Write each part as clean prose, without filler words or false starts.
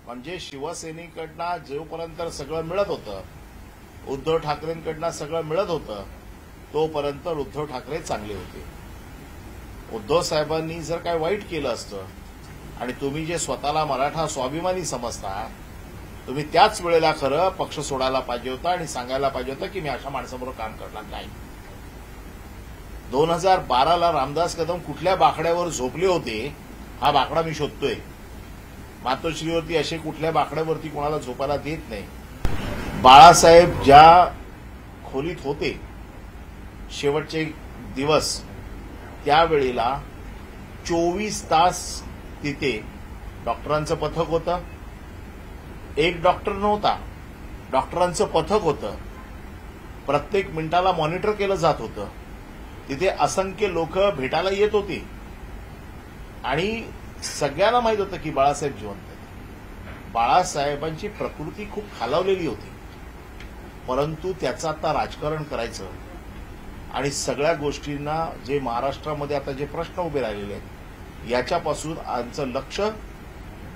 म्हणजे शिवसेनेकडनं जोपर्यंत सगळं मिळत होतं, उद्धव ठाकरेंकडनं सगळं मिळत होतं, तोपर्यंत उद्धव ठाकरे चांगले होते. उद्धव साहेबांनी जर काय वाईट केलं असतं आणि तुम्ही जे स्वतःला मराठा स्वाभिमानी समजता, तुम्ही त्याच वेळेला खरं पक्ष सोडायला पाहिजे होता आणि सांगायला पाहिजे होतं की मी अशा माणसाबरोबर काम करणार नाही. 2012ला रामदास कदम कुठल्या बाकड्यावर झोपले होते, हा बाकडा मी शोधतोय. मातोश्रीवरती असे कुठल्या बाकड्यावरती कोणाला झोपायला देत नाही. बाळासाहेब ज्या खोलीत होते शेवटचे दिवस, त्यावेळेला 24 तास तिथे डॉक्टरांचं पथक होतं. एक डॉक्टर नव्हता, डॉक्टरांचं पथक होतं. प्रत्येक मिनिटाला मॉनिटर केलं जात होतं. तिथे असंख्य लोक भेटायला येत होते आणि सगळ्यांना माहित होतं की बाळासाहेब जिवंत आहेत. बाळासाहेबांची प्रकृती खूप खालावलेली होती, परंतु त्याचं आता राजकारण करायचं आणि सगळ्या गोष्टींना जे महाराष्ट्रामध्ये आता जे प्रश्न उभे राहिलेले आहेत याच्यापासून आमचं लक्ष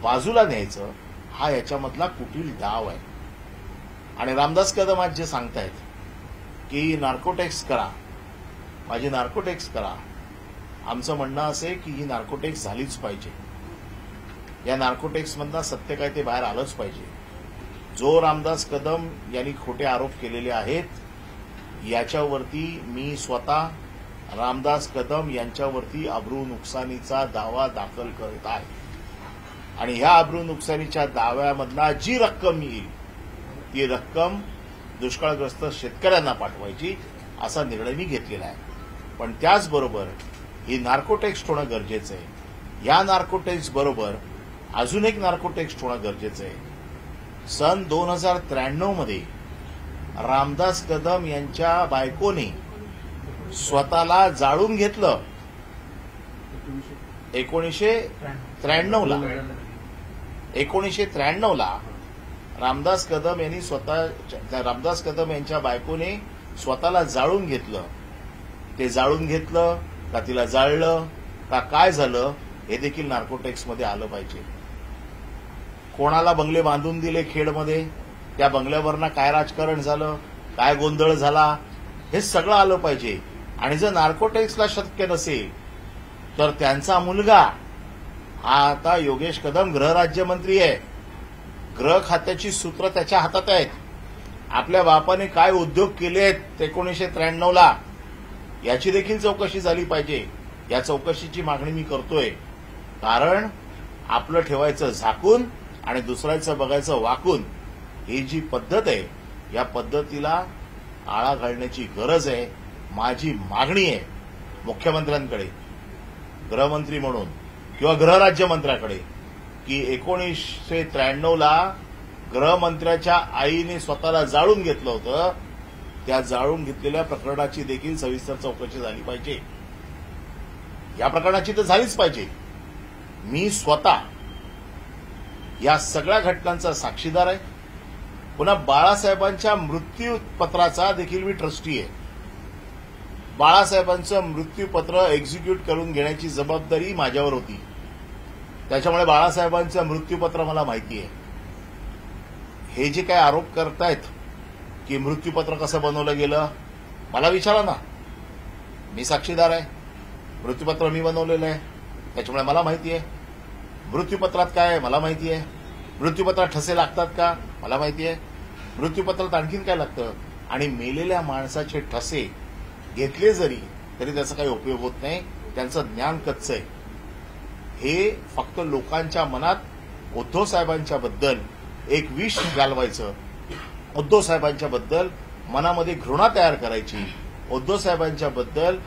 बाजूला न्यायचं, हा याच्यामधला कुटील डाव आहे. आणि रामदास कदम आज जे सांगतायत की नार्कोटेक्स करा, माझी नार्कोटेक्स करा, आमचं म्हणणं असं आहे की ही नार्कोटेक्स झालीच पाहिजे. या नार्कोटेक्समधनं सत्य काय ते बाहेर आलंच पाहिजे. जो रामदास कदम यांनी खोटे आरोप केलेले आहेत याच्यावरती मी स्वतः रामदास कदम यांच्यावरती अब्रू नुकसानीचा दावा दाखल करत आहे आणि ह्या अब्रू नुकसानीच्या दाव्यामधला जी रक्कम येईल ती रक्कम दुष्काळग्रस्त शेतकऱ्यांना पाठवायची असा निर्णय मी घेतलेला आहे. पण त्याचबरोबर ही नार्कोटेक्स होणं गरजेचं आहे. या नार्कोटेक्स बरोबर अजून एक नार्कोटेक्स होणं गरजेचं आहे. सन 2093 मध्ये रामदास कदम यांच्या बायकोने स्वतःला जाळून घेतलं. 1993 ला रामदास कदम यांच्या बायकोने स्वतःला जाळून घेतलं. ते जाळून घेतलं का तिला जाळलं का काय झालं हे देखील नार्कोटेक्समध्ये आलं पाहिजे. कोणाला बंगले बांधून दिले खेडमध्ये, त्या बंगल्यावरनं काय राजकारण झालं, काय गोंधळ झाला, हे सगळं आलं पाहिजे. आणि जर नार्कोटेक्सला शक्य नसेल तर त्यांचा मुलगा हा आता योगेश कदम गृहराज्यमंत्री आहे. गृह खात्याची सूत्र त्याच्या हातात आहेत. आपल्या बापाने काय उद्योग केले आहेत 1993 ला याची देखील चौकशी झाली पाहिजे. या चौकशीची मागणी मी करतोय. कारण आपलं ठेवायचं झाकून आणि दुसऱ्याचं बघायचं वाकून, ही जी पद्धत आहे या पद्धतीला आळा घालण्याची गरज आहे. माझी मागणी आहे मुख्यमंत्र्यांकडे, गृहमंत्री म्हणून किंवा गृहराज्यमंत्र्याकडे, की 1993 ला गृहमंत्र्याच्या आईने स्वतःला जाळून घेतलं होतं, त्या जाळून घेतलेल्या प्रकरणाची देखील सविस्तर चौकशी झाली पाहिजे. या प्रकरणाची तर झालीच पाहिजे. मी स्वतः या सगळ्या घटनांचा साक्षीदार आहे. पुन्हा बाळासाहेबांच्या मृत्यूपत्राचा देखील मी ट्रस्टी आहे. बाळासाहेबांचं मृत्यूपत्र एक्झिक्यूट करून घेण्याची जबाबदारी माझ्यावर होती. त्याच्यामुळे बाळासाहेबांचं मृत्यूपत्र मला माहिती आहे. हे जे काय आरोप करतायत की मृत्यूपत्र कसं बनवलं गेलं, मला विचारा ना. मी साक्षीदार आहे. मृत्यूपत्र मी बनवलेलं आहे, त्याच्यामुळे मला माहिती आहे. मृत्यूपत्रात काय आहे मला माहिती आहे. मृत्यूपत्रात ठसे लागतात का मला माहिती आहे. मृत्यूपत्रात आणखीन काय लागतं. आणि मेलेल्या माणसाचे ठसे घेतले जरी तरी त्याचा काही उपयोग होत नाही. त्यांचं ज्ञान कच्चं आहे. हे फक्त लोकांच्या मनात उद्धव साहेबांच्या बद्दल एक विष घालवायचं, उद्धव साहेबांच्या बद्दल मनामध्ये घृणा तयार करायची, उद्धव साहेबांच्या बद्दल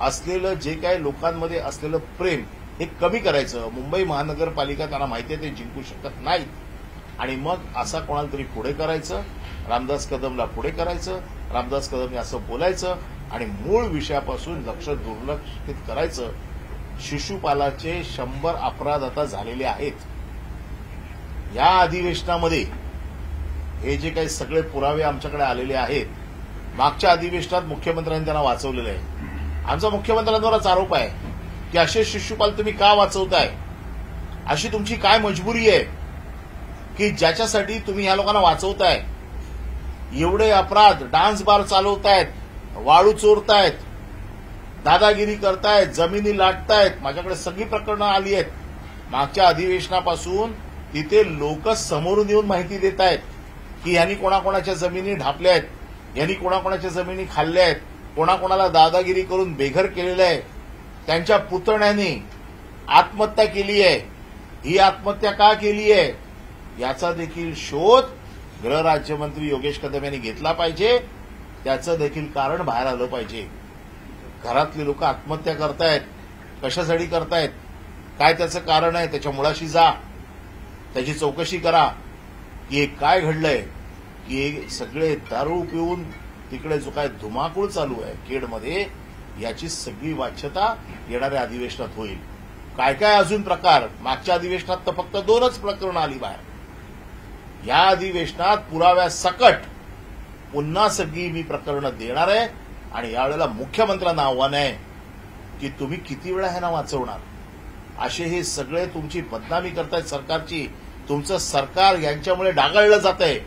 असलेलं जे काही लोकांमध्ये असलेलं प्रेम हे कमी करायचं. मुंबई महानगरपालिका त्यांना माहिती आहे ते जिंकू शकत नाहीत. आणि मग असा कोणाला तरी पुढे करायचं, रामदास कदमला पुढे करायचं, रामदास कदमने असं बोलायचं आणि मूळ विषयापासून लक्ष दुर्लक्षित करायचं. शिशुपालाचे 100 अपराध आता झालेले आहेत. या अधिवेशनामध्ये हे जे काही सगळे पुरावे आमच्याकडे आलेले आहेत, मागच्या अधिवेशनात मुख्यमंत्र्यांनी त्यांना वाचवलेलं आहे. आमचा मुख्यमंत्र्यांवरच आरोप आहे की असे शिशुपाल तुम्ही का वाचवताय, अशी तुमची काय मजबुरी आहे. की ज्याच्यासाठी तुम्ही ह्या लोकांना वाचवताय. एवढे अपराध, डान्स बार चालवतायत, वाळू चोरतायत, दादागिरी करतायत, जमिनी लाटतायत. माझ्याकडे सगळी प्रकरणं आली आहेत. मागच्या अधिवेशनापासून तिथे लोक समोरून येऊन माहिती देत आहेत की यांनी कोणाकोणाच्या जमिनी ढापल्या आहेत, यांनी कोणाकोणाच्या जमिनी खाल्ल्या आहेत, कोणाकोणाला दादागिरी करून बेघर केलेलं आहे, त्यांच्या पुतण्याने आत्महत्या केली आहे. ही आत्महत्या का केली आहे याचा देखील शोध गृहराज्यमंत्री योगेश कदम यांनी घेतला पाहिजे. त्याचं देखील कारण बाहेर आलं पाहिजे. घरातली लोक आत्महत्या करतायत, कशासाठी करतायत, काय त्याचं कारण आहे, त्याच्या मुळाशी जा, त्याची चौकशी करा की काय घडलंय. की सगळे दारू पिऊन तिकडे जो काय धुमाकूळ चालू आहे खेडमध्ये, याची सगळी वाच्यता येणाऱ्या अधिवेशनात होईल. काय काय अजून प्रकार, मागच्या अधिवेशनात तर फक्त 2च प्रकरणं आली बाहेर. या अधिवेशनात पुराव्यासकट पुन्हा सगळी मी प्रकरणं देणार आहे. आणि यावेळेला मुख्यमंत्र्यांना आव्हान आहे की तुम्ही किती वेळा ह्यांना वाचवणार. असे हे सगळे तुमची बदनामी करतायत सरकारची. तुमचं सरकार यांच्यामुळे डागाळलं जातंय.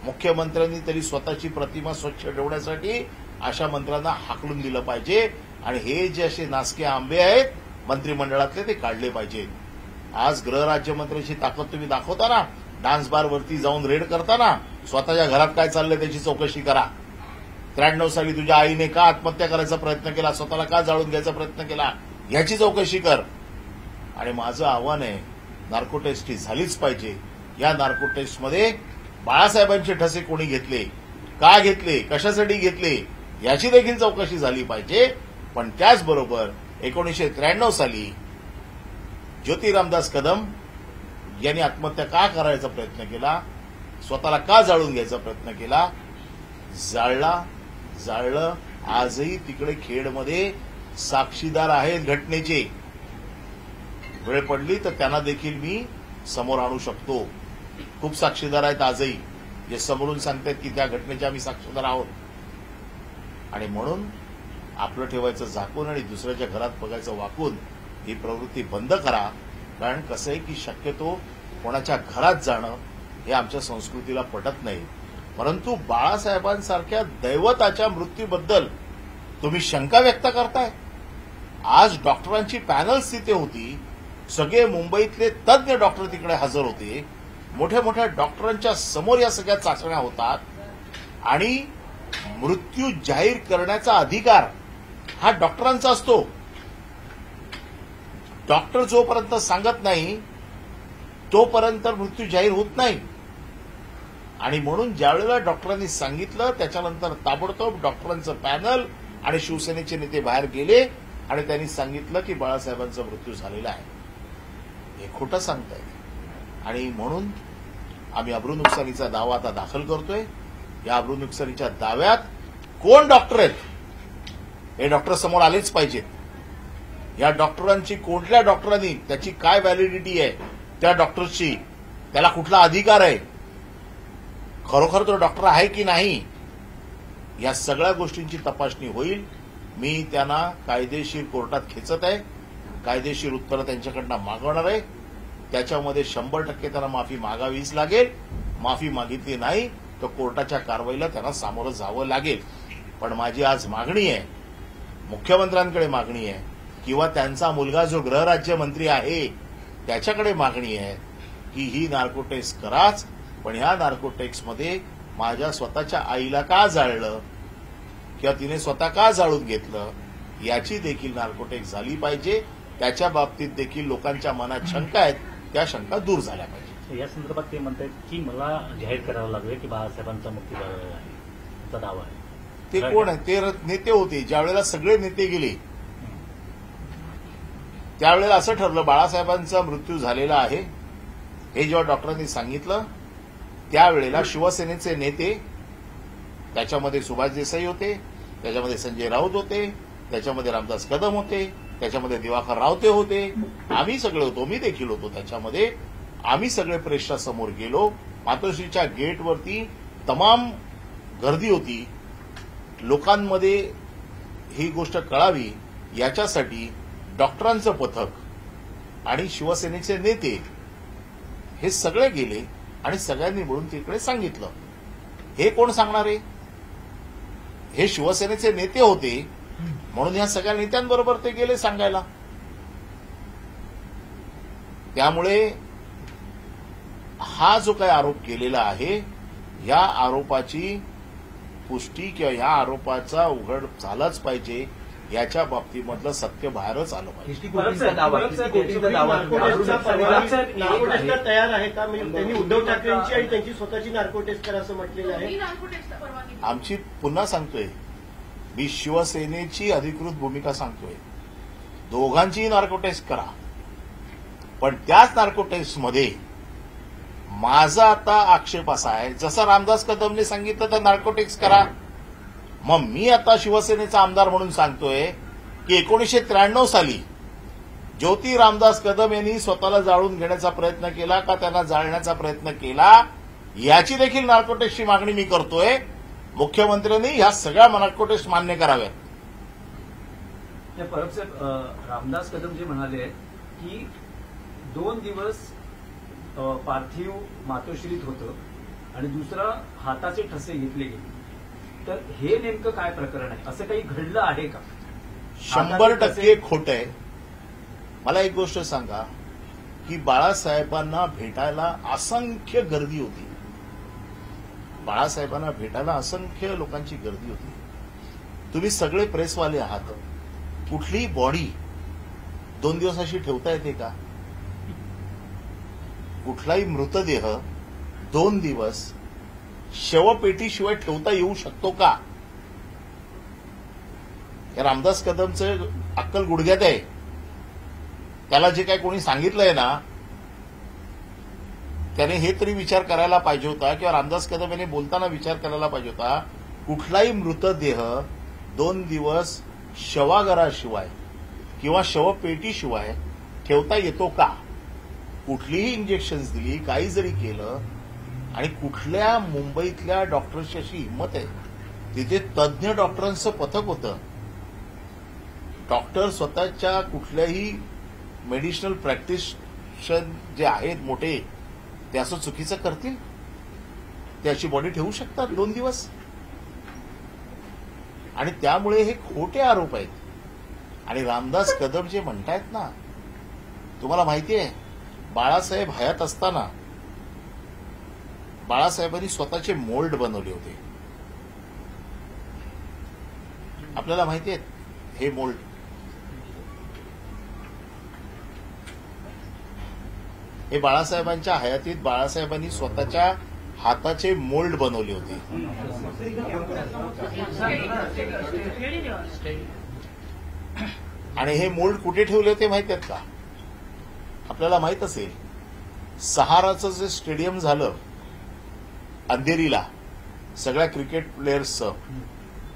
मुख्यमंत्र्यांनी तरी स्वतःची प्रतिमा स्वच्छ ठेवण्यासाठी अशा मंत्र्यांना हाकलून दिलं पाहिजे. आणि हे जे असे नासके आंबे आहेत मंत्रिमंडळातले, ते काढले पाहिजेत. आज गृहराज्यमंत्र्यांची ताकद तुम्ही दाखवता ना, डान्स बारवरती जाऊन रेड करताना. स्वतःच्या घरात काय चाललंय त्याची चौकशी करा. 93 साली तुझ्या आईने का आत्महत्या करायचा प्रयत्न केला, स्वतःला का जाळून घ्यायचा प्रयत्न केला, याची चौकशी कर. आणि माझं आव्हान आहे, नार्को टेस्ट ही झालीच पाहिजे. या नार्को टेस्टमध्ये बाळासाहेबांचे ठसे कोणी घेतले, का घेतले, कशासाठी घेतले, याची देखील चौकशी झाली पाहिजे. पण त्याचबरोबर 1993 साली ज्योती रामदास कदम यांनी आत्महत्या का करायचा प्रयत्न केला, स्वतःला का जाळून घ्यायचा प्रयत्न केला, जाळलं. आजही तिकडे खेडमध्ये साक्षीदार आहेत घटनेचे. वेळ पडली तर त्यांना देखील मी समोर आणू शकतो. खूप साक्षीदार आहेत आजही जे समोरून सांगतात की त्या घटनेचे आम्ही साक्षीदार आहोत. आणि म्हणून आपलं ठेवायचं झाकून आणि दुसऱ्याच्या घरात बघायचं वाकून ही प्रवृत्ती बंद करा. कारण कसं आहे की शक्यतो कोणाच्या घरात जाणं हे आमच्या संस्कृतीला पटत नाही. परंतु बाळासाहेबांसारख्या दैवताच्या मृत्यूबद्दल तुम्ही शंका व्यक्त करताय. आज डॉक्टरांची पॅनल्स तिथे होती. सगळे मुंबईतले तज्ज्ञ डॉक्टर तिकडे हजर होते. मोठ्या मोठ्या डॉक्टरांच्या समोर या सगळ्या चाचण्या होतात. आणि मृत्यू जाहीर करण्याचा अधिकार हा डॉक्टरांचा असतो. डॉक्टर जोपर्यंत सांगत नाही तोपर्यंत मृत्यू जाहीर होत नाही. आणि म्हणून ज्यावेळेला डॉक्टरांनी सांगितलं त्याच्यानंतर ताबडतोब डॉक्टरांचं पॅनल आणि शिवसेनेचे नेते बाहेर गेले आणि त्यांनी सांगितलं की बाळासाहेबांचा मृत्यू झालेला आहे. हे खोटं सांगतायत. आणि म्हणून आम्ही अब्रू नुकसानीचा दावा आता दाखल करतोय. या अब्रू नुकसानीच्या दाव्यात कोण डॉक्टर आहेत हे डॉक्टर समोर आलेच पाहिजेत. या डॉक्टरांची कोणत्या डॉक्टरांनी, त्याची काय व्हॅलिडिटी आहे त्या डॉक्टरची, त्याला कुठला अधिकार आहे, खरोखर तो डॉक्टर आहे की नाही, या सगळ्या गोष्टींची तपासणी होईल. मी त्यांना कायदेशीर कोर्टात खेचत आहे. कायदेशीर उत्तरं त्यांच्याकडनं मागवणार आहे. त्याच्यामध्ये 100% त्यांना माफी मागावीच लागेल. माफी मागितली नाही तर कोर्टाच्या कारवाईला त्यांना सामोरं जावं लागेल. पण माझी आज मागणी आहे, मुख्यमंत्र्यांकडे मागणी आहे किंवा त्यांचा मुलगा जो गृहराज्यमंत्री आहे त्याच्याकडे मागणी आहे की ही नार्को टेस्ट कराच. पण ह्या नार्को टेस्टमध्ये माझ्या स्वतःच्या आईला का जाळलं किंवा तिने स्वतः का जाळून घेतलं याची देखील नार्को टेस्ट झाली पाहिजे. त्याच्या बाबतीत देखील लोकांच्या मनात शंका आहेत, त्या शंका दूर झाल्या पाहिजे. या संदर्भात ते म्हणतात की मला जाहीर करावं लागेल की बाळासाहेबांचा मृत्यू झालेला आहे, असा दावा आहे. ते कोण आहे? ते नेते होते. ज्यावेळेला सगळे नेते गेले त्यावेळेला असं ठरलं बाळासाहेबांचा मृत्यू झालेला आहे हे जेव्हा डॉक्टरांनी सांगितलं त्यावेळेला शिवसेनेचे नेते, त्याच्यामध्ये सुभाष देसाई होते, त्याच्यामध्ये संजय राऊत होते, त्याच्यामध्ये रामदास कदम होते, त्याच्यामध्ये दिवाकर रावते होते, आम्ही सगळे होतो, मी देखील होतो त्याच्यामध्ये. आम्ही सगळे प्रेसच्या समोर गेलो. मातोश्रीच्या गेटवरती तमाम गर्दी होती. लोकांमध्ये ही गोष्ट कळावी याच्यासाठी डॉक्टरांचं पथक आणि शिवसेनेचे नेते हे सगळे गेले आणि सगळ्यांनी मिळून तिकडे सांगितलं. हे कोण सांगणार आहे? हे शिवसेनेचे नेते होते म्हणून या सगळ्या नेत्यांबरोबर ते गेले सांगायला. त्यामुळे हा जो काही आरोप केलेला आहे या आरोपाची पुष्टी किंवा या आरोपाचा उघड झालाच पाहिजे. याच्या बाबतीमधलं सत्य बाहेरच आलं पाहिजे. नार्को तयार आहे का? म्हणजे त्यांनी उद्धव ठाकरेंची आणि त्यांची स्वतःची नार्को टेस्ट करा असं म्हटलेलं आहे. आमची पुन्हा सांगतोय, मी शिवसेनेची अधिकृत भूमिका सांगतोय, दोघांचीही नार्को टेस्ट करा, पण त्याच नार्को टेस्टमध्ये माझा आता आक्षेप असा आहे, जसं रामदास कदमने सांगितलं तर नार्को टेस्ट करा. मग मी आता शिवसेनेचा आमदार म्हणून सांगतोय की 1993 साली ज्योती रामदास कदम यांनी स्वतःला जाळून घेण्याचा प्रयत्न केला का त्यांना जाळण्याचा प्रयत्न केला याची देखील नार्को टेस्टची मागणी मी करतोय. मुख्यमंत्र्यांनी ह्या सगळ्या नार्को टेस्ट मान्य कराव्यात. परब साहेब, रामदास कदम जे म्हणाले की 2 दिवस पार्थिव मातोश्रीत होतं आणि दुसरा हाताचे ठसे घेतले गेले, तर हे नेमकं काय प्रकरण आहे? असं काही घडलं आहे का? 100% खोटं आहे. मला एक गोष्ट सांगा की बाळासाहेबांना भेटायला असंख्य गर्दी होती. बाळासाहेबांना भेटायला असंख्य लोकांची गर्दी होती. तुम्ही सगळे प्रेसवाले आहात. कुठलीही बॉडी 2 दिवस अशी ठेवता येते का? कुठलाही मृतदेह 2 दिवस शवपेटीशिवाय ठेवता येऊ शकतो का? या रामदास कदमचं अक्कल गुडघ्यात आहे. त्याला जे काही कोणी सांगितलंय ना त्याने हे तरी विचार करायला पाहिजे होता किंवा रामदास कदम यांनी बोलताना विचार करायला पाहिजे होता, कुठलाही मृतदेह 2 दिवस शवागाराशिवाय किंवा शवपेटीशिवाय ठेवता येतो का? कुठलीही इंजेक्शन्स दिली, काही जरी केलं, आणि कुठल्या मुंबईतल्या डॉक्टर्सची अशी हिंमत आहे? तिथे तज्ज्ञ डॉक्टरांचं पथक होतं. डॉक्टर स्वतःच्या कुठल्याही मेडिसिनल प्रॅक्टिशन जे आहेत मोठे ते असं चुकीचं करतील? ते अशी बॉडी ठेवू शकतात 2 दिवस? आणि त्यामुळे हे खोटे आरोप आहेत. आणि रामदास कदम जे म्हणतायत ना, तुम्हाला माहिती आहे बाळासाहेब हयात असताना बाळासाहेबांनी स्वतःचे मोल्ड बनवले होते. आपल्याला माहिती आहेत हे मोल्ड. हे बाळासाहेबांच्या हयातीत बाळासाहेबांनी स्वतःच्या हाताचे मोल्ड बनवले होते. आणि हे मोल्ड कुठे ठेवले होते माहिती आहेत का? आपल्याला माहित असेल, सहाराचं जे स्टेडियम झालं अंधेरीला सगळ्या क्रिकेट प्लेयर्सचं,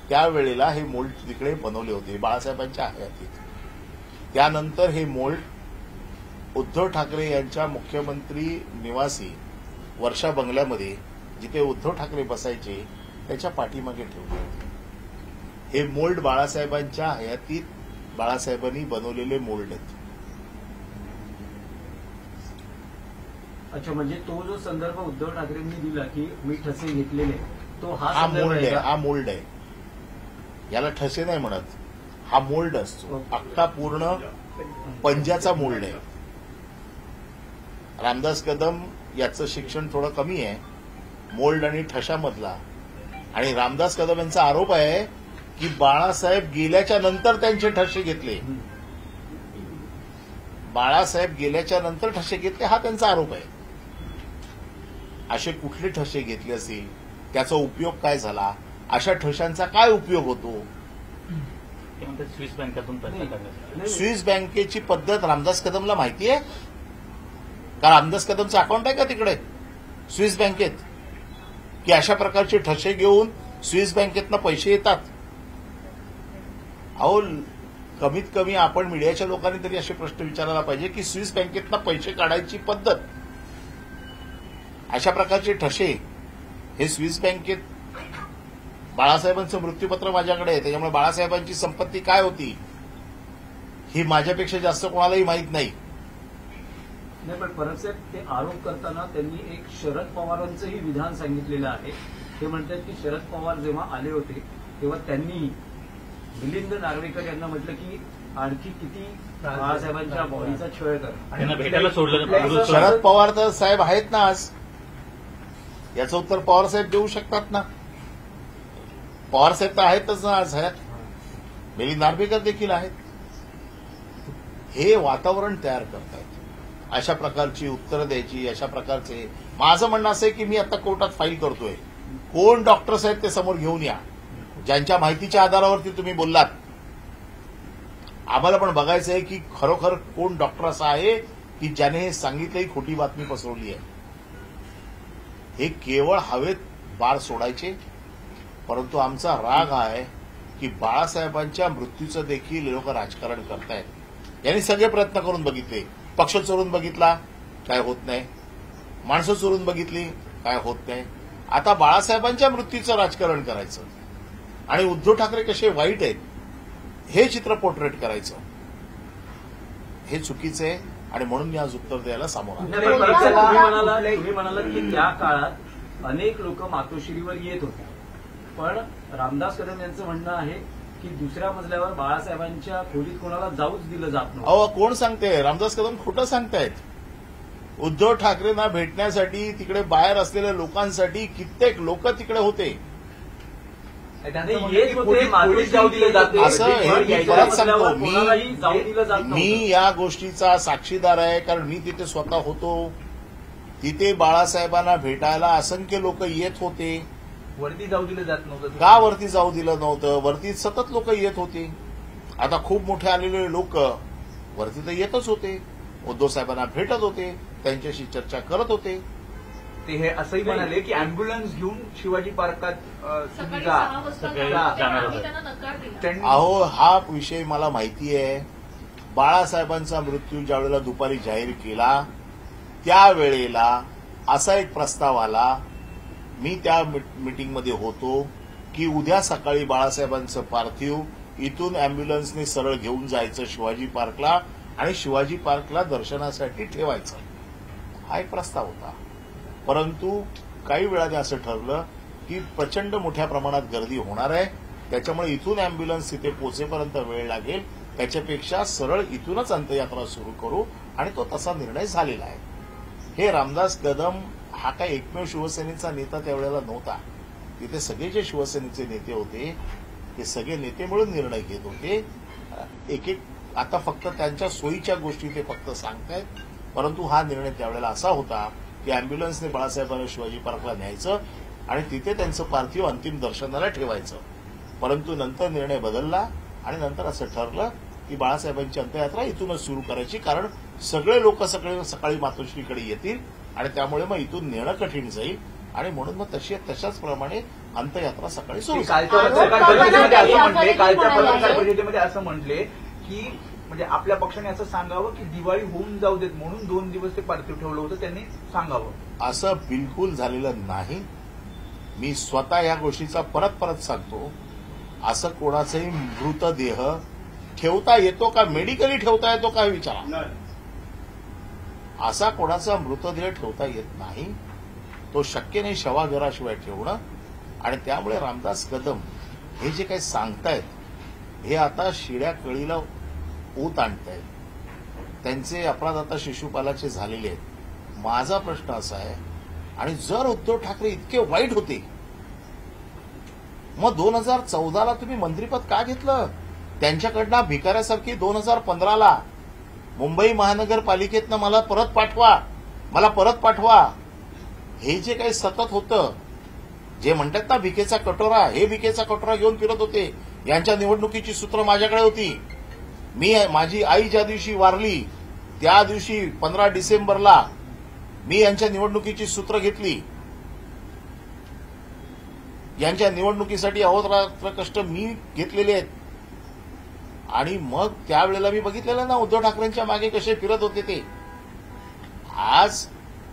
त्यावेळेला हे मोल्ड तिकडे बनवले होते बाळासाहेबांच्या हयातीत. त्यानंतर हे मोल्ड उद्धव ठाकरे यांच्या मुख्यमंत्री निवासी वर्षा बंगल्यामध्ये जिथे उद्धव ठाकरे बसायचे त्याच्या पाठीमागे ठेवले होते. हे मोल्ड बाळासाहेबांच्या हयातीत बाळासाहेबांनी बनवलेले मोल्ड आहेत. अच्छा, म्हणजे तो जो संदर्भ उद्धव ठाकरेंनी दिला की मी ठसे घेतलेले, तो हा संदर्भ मोल्ड आहे. का? हा मोल्ड आहे. याला ठसे नाही म्हणत, हा मोल्ड असतो. अख्खा पूर्ण पंजाचा मोल्ड आहे. रामदास कदम याचं शिक्षण थोडं कमी आहे मोल्ड आणि ठशामधला. आणि रामदास कदम यांचा आरोप आहे की बाळासाहेब गेल्याच्या नंतर त्यांचे ठसे घेतले. बाळासाहेब गेल्याच्या नंतर ठसे घेतले हा त्यांचा आरोप आहे. असे कुठले ठसे घेतले असतील, त्याचा उपयोग काय झाला, अशा ठशांचा काय उपयोग होतो? ते म्हणतात स्विस बँकेतून पैसे काढण्यासाठी. स्विस बँकेची पद्धत रामदास कदमला माहिती आहे का? रामदास कदमचं अकाउंट आहे का तिकडे स्विस बँकेत, की अशा प्रकारचे ठसे घेऊन स्विस बँकेतनं पैसे येतात? अहो, कमीत कमी आपण मीडियाच्या लोकांनी तरी असे प्रश्न विचारायला पाहिजे की स्विस बँकेतनं पैसे काढायची पद्धत, अशा प्रकारचे ठसे हे स्विस बँकेत. बाळासाहेबांचं मृत्यूपत्र माझ्याकडे आहे, त्याच्यामुळे बाळासाहेबांची संपत्ती काय होती ही माझ्यापेक्षा जास्त कोणालाही माहीत नाही. नाही, पण परब साहेब ते आरोप करताना त्यांनी एक शरद पवारांचंही विधान सांगितलेलं आहे. ते म्हणतात की शरद पवार जेव्हा आले होते तेव्हा त्यांनी मिलिंद नार्वेकर यांना म्हटलं की आणखी किती बाळासाहेबांच्या बॉडीचा छळ करा. त्यांना भेटायला सोडलं नाही. शरद पवार तर साहेब आहेत ना आज, याचं उत्तर पवार साहेब देऊ शकतात ना. पवार साहेब तर आहेतच ना आज, आहेत. मिलिंद नार्वेकर देखील आहेत. हे वातावरण तयार करतायत, अशा प्रकारची उत्तरं द्यायची, अशा प्रकारचे. माझं म्हणणं असं आहे की मी आता कोर्टात फाईल करतोय, कोण डॉक्टर्स आहेत ते समोर घेऊन या, ज्यांच्या माहितीच्या आधारावरती तुम्ही बोललात. आम्हाला पण बघायचं आहे की खरोखर कोण डॉक्टर असा आहे की ज्याने हे सांगितलंही खोटी बातमी पसरवली आहे. हे केवळ हवेत बार सोडायचे. परंतु आमचा राग आहे की बाळासाहेबांच्या मृत्यूचं देखील लोक राजकारण करतायत. यांनी सगळे प्रयत्न करून बघितले, पक्ष चोरून बघितला, काय होत नाही. माणसं चोरून बघितली, काय होत नाही. आता बाळासाहेबांच्या मृत्यूचं राजकारण करायचं आणि उद्धव ठाकरे कसे वाईट आहेत हे चित्र पोर्ट्रेट करायचं, हे चुकीचं आहे. आणि म्हणून मी आज उत्तर द्यायला समोर आलो. नाही, पण परब साहेब, तुम्ही म्हणालात की त्या काळात अनेक लोक मातोश्रीवर येत होते, पण रामदास कदम यांचं म्हणणं आहे की दुसऱ्या मजल्यावर बाळासाहेबांच्या खोलीत कोणाला जाऊच दिलं जात नव्हतं. अहो, कोण सांगते? रामदास कदम खोटं सांगतायत. उद्धव ठाकरेंना भेटण्यासाठी तिकडे बाहेर असलेल्या लोकांसाठी कित्येक लोक तिकडे होते. असं हे मी परत सांगतो, मी या गोष्टीचा साक्षीदार आहे, कारण मी तिथे स्वतः होतो. तिथे बाळासाहेबांना भेटायला असंख्य लोक येत होते. वरती जाऊ दिलं जात नव्हतं. का वरती जाऊ दिलं नव्हतं? वरती सतत लोक येत होते. आता खूप मोठे आलेले लोक वरती तर येतच होते, उद्धव साहेबांना भेटत होते, त्यांच्याशी चर्चा करत होते. ते हे असंही म्हणाले की अँब्युलन्स घेऊन शिवाजी पार्कात तुम्ही जा. अहो, हा विषय मला माहिती आहे. बाळासाहेबांचा मृत्यू ज्यावेळेला दुपारी जाहीर केला त्यावेळेला असा एक प्रस्ताव आला, मी त्या मीटिंगमध्ये होतो, की उद्या सकाळी बाळासाहेबांचं पार्थिव इथून अँब्युलन्सने सरळ घेऊन जायचं शिवाजी पार्कला आणि शिवाजी पार्कला दर्शनासाठी ठेवायचं. हा एक प्रस्ताव होता. परंतु काही वेळाने असं ठरलं की प्रचंड मोठ्या प्रमाणात गर्दी होणार आहे, त्याच्यामुळे इथून अँब्युलन्स तिथे पोहोचेपर्यंत वेळ लागेल, त्याच्यापेक्षा सरळ इथूनच अंत्ययात्रा सुरू करू, आणि तो तसा निर्णय झालेला आहे. हे रामदास कदम हा काय एकमेव शिवसेनेचा नेता त्यावेळेला नव्हता. तिथे सगळे जे शिवसेनेचे नेते होते ते सगळे नेते मिळून निर्णय घेत होते. एक एक आता फक्त त्यांच्या सोयीच्या गोष्टी ते फक्त सांगतायत. परंतु हा निर्णय त्यावेळेला असा होता की अँब्युलन्सने बाळासाहेबांना शिवाजी पार्कला न्यायचं आणि तिथे त्यांचं पार्थिव अंतिम दर्शनाला ठेवायचं. परंतु नंतर निर्णय बदलला आणि नंतर असं ठरलं की बाळासाहेबांची अंत्ययात्रा इथूनच सुरू करायची, कारण सगळे लोक सकाळी मातोश्रीकडे येतील आणि त्यामुळे मग इथून नेणं कठीण जाईल, आणि म्हणून मग तशाच प्रमाणे अंत्ययात्रा सकाळी सुरू झाली. कालच्या पत्रकार परिषदेमध्ये असं म्हटले की म्हणजे आपल्या पक्षाने असं सांगावं की दिवाळी होऊन जाऊ देत म्हणून 2 दिवस ते पार्थिव ठेवलं होतं, त्यांनी सांगावं. असं बिलकुल झालेलं नाही. मी स्वतः या गोष्टीचा परत सांगतो, असं कोणाचाही मृतदेह ठेवता येतो का, मेडिकली ठेवता येतो का विचारा. असा कोणाचा मृतदेह ठेवता येत नाही. तो शक्य नाही शवागाराशिवाय ठेवणं. आणि त्यामुळे रामदास कदम हे जे काही सांगतायत हे आता शिड्या कळीला ऊत आणतायत. त्यांचे अपराध आता शिशुपालाचे झालेले आहेत. माझा प्रश्न असा आहे, आणि जर उद्धव ठाकरे इतके वाईट होते मग 2014ला तुम्ही मंत्रिपद का घेतलं? त्यांच्याकडनं भिकाऱ्यासारखी 2015ला मुंबई महानगरपालिकेतनं मला परत पाठवा हे जे काही सतत होतं, जे म्हणतात ना भिकेचा कटोरा, हे भिकेचा कटोरा घेऊन फिरत होते. यांच्या निवडणुकीची सूत्र माझ्याकडे होती. माझी आई ज्या दिवशी वारली त्या दिवशी 15 डिसेंबरला मी यांच्या निवडणुकीची सूत्र घेतली. यांच्या निवडणुकीसाठी अहोरात्र कष्ट मी घेतलेले आहेत. आणि मग त्यावेळेला मी बघितलेलं ना उद्धव ठाकरेंच्या मागे कसे फिरत होते ते. आज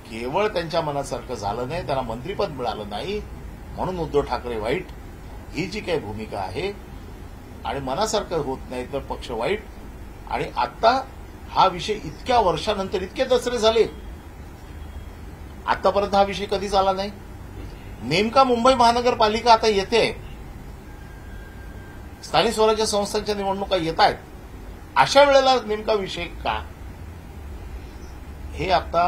केवळ त्यांच्या मनासारखं झालं नाही, त्यांना मंत्रिपद मिळालं नाही म्हणून उद्धव ठाकरे वाईट, ही जी काही भूमिका आहे. आणि मनासारखं होत नाही तर पक्ष वाईट. आणि आता हा विषय इतक्या वर्षानंतर इतके दसरे झाले, आतापर्यंत हा विषय कधीच आला नाही. नेमका मुंबई महानगरपालिका आता येते, स्थानिक स्वराज्य संस्थांच्या निवडणुका येत आहेत, अशा वेळेला नेमका विषय का, हे आता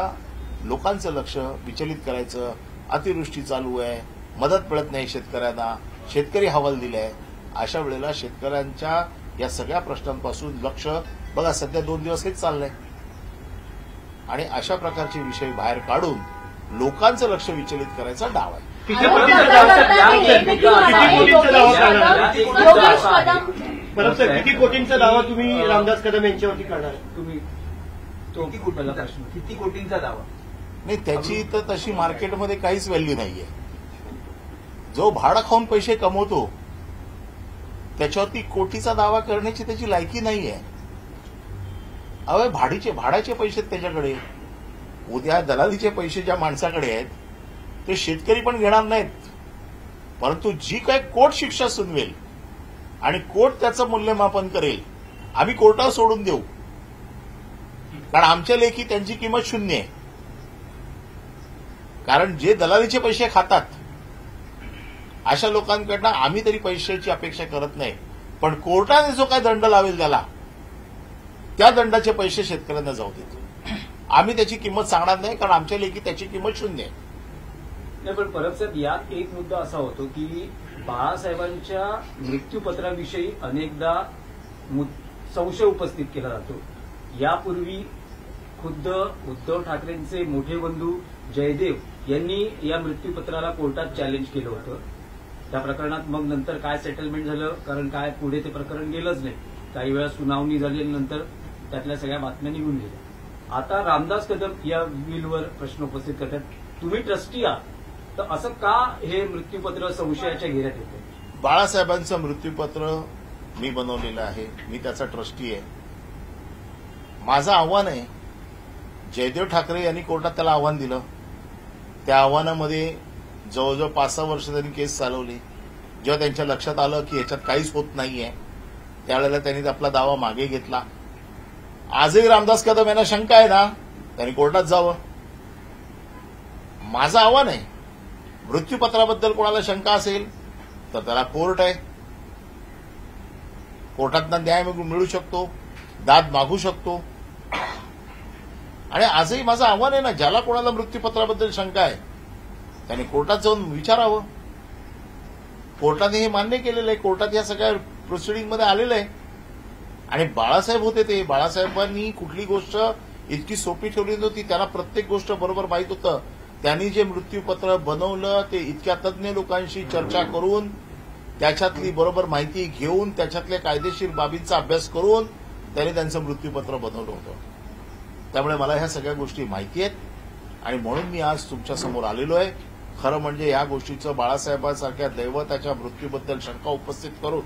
लोकांचं लक्ष विचलित करायचं. अतिवृष्टी चालू आहे, मदत मिळत नाही शेतकऱ्यांना, शेतकरी हवाल दिलाय. अशा वेळेला शेतकऱ्यांच्या या सगळ्या प्रश्नांपासून लक्ष बघा, सध्या 2 दिवस हेच चाललंय आणि अशा प्रकारचे विषय बाहेर काढून लोकांचं लक्ष विचलित करायचा डाव आहे. किती कोटींचा दावा करणार? परत सर, किती कोटींचा दावा तुम्ही रामदास कदम यांच्यावरती करणार? तुम्ही तो पहिला प्रश्न. किती कोटींचा दावा? नाही, त्याची तर तशी मार्केटमध्ये काहीच व्हॅल्यू नाहीये. जो भाडं खाऊन पैसे कमवतो त्याच्यावरती कोटीचा दावा करण्याची त्याची लायकी नाहीये. अवे भाड्याचे पैसे त्याच्याकडे, उद्या दलालीचे पैसे ज्या माणसाकडे आहेत ते शेतकरी पण घेणार नाहीत. परंतु जी काही कोर्ट शिक्षा सुनवेल आणि कोर्ट त्याचं मूल्यमापन करेल, आम्ही कोर्टावर सोडून देऊ, कारण आमच्या लेखी त्यांची किंमत शून्य आहे. कारण जे दलालीचे पैसे खातात अशा लोकांकडनं आम्ही तरी पैशाची अपेक्षा करत नाही, पण कोर्टाने जो काय दंड लावेल त्याला, त्या दंडाचे पैसे शेतकऱ्यांना जाऊ देतो. आम्ही त्याची किंमत सांगणार नाही, कारण आमच्या लेखी त्याची किंमत शून्य आहे. नाही, पण परब साहेब, यात एक मुद्दा असा होतो की बाळासाहेबांच्या मृत्यूपत्राविषयी अनेकदा संशय उपस्थित केला जातो. यापूर्वी खुद्द उद्धव ठाकरेंचे मोठे बंधू जयदेव यांनी या मृत्यूपत्राला कोर्टात चॅलेंज केलं होतं. त्या प्रकरणात मग नंतर काय सेटलमेंट झालं, कारण काय पुढे ते प्रकरण गेलंच नाही. काही वेळा सुनावणी झाली, नंतर त्यातल्या सगळ्या बातम्या निघून गेल्या. आता रामदास कदम या विलवर प्रश्न उपस्थित करतात, तुम्ही ट्रस्टी आहात, तर असं का हे मृत्यूपत्र संशयाच्या घेऱ्यात येतं? बाळासाहेबांचं मृत्यूपत्र मी बनवलेलं आहे, मी त्याचा ट्रस्टी आहे. माझं आव्हान आहे, जयदेव ठाकरे यांनी कोर्टात त्याला आव्हान दिलं. त्या आव्हानामध्ये जवळजवळ 5-6 वर्ष त्यांनी केस चालवली. जेव्हा त्यांच्या लक्षात आलं की याच्यात काहीच होत नाहीये, त्यावेळेला त्यांनी आपला दावा मागे घेतला. आजही रामदास कदम यांना शंका आहे ना, त्यांनी कोर्टात जावं. माझं आव्हान आहे, मृत्यूपत्राबद्दल कोणाला शंका असेल तर त्याला कोर्ट आहे, कोर्टातनं न्याय मिळू शकतो, दाद मागू शकतो. आणि आजही माझं आव्हान आहे ना, ज्याला कोणाला मृत्यूपत्राबद्दल शंका आहे त्यांनी कोर्टात जाऊन विचारावं. कोर्टाने हे मान्य केलेलं आहे, कोर्टात या सगळ्या प्रोसिडिंगमध्ये आलेलं आहे. आणि बाळासाहेब होते ते, बाळासाहेबांनी कुठली गोष्ट इतकी सोपी ठेवली नव्हती. त्यांना प्रत्येक गोष्ट बरोबर माहीत होतं. त्यांनी जे मृत्यूपत्र बनवलं ते इतक्या तज्ज्ञ लोकांशी चर्चा करून, त्याच्यातली बरोबर माहिती घेऊन, त्याच्यातल्या कायदेशीर बाबींचा अभ्यास करून त्यांनी त्यांचं मृत्यूपत्र बनवलं होतं. त्यामुळे मला ह्या सगळ्या गोष्टी माहिती आहेत आणि म्हणून मी आज तुमच्या समोर आलेलो आहे. खरं म्हणजे या गोष्टीचं बाळासाहेबांसारख्या दैवताच्या मृत्यूबद्दल शंका उपस्थित करून